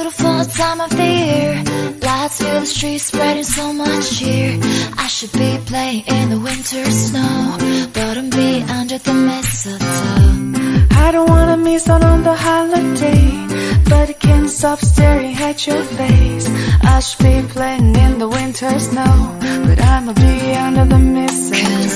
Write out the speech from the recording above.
beautiful time of the year. Lights fill the streets, spreading so much cheer. I should be playing in the winter snow, but I'm be under the mistletoe. I don't wanna miss out on the holiday, but I can't stop staring at your face. I should be playing in the winter snow, but I'ma be under the mistletoe.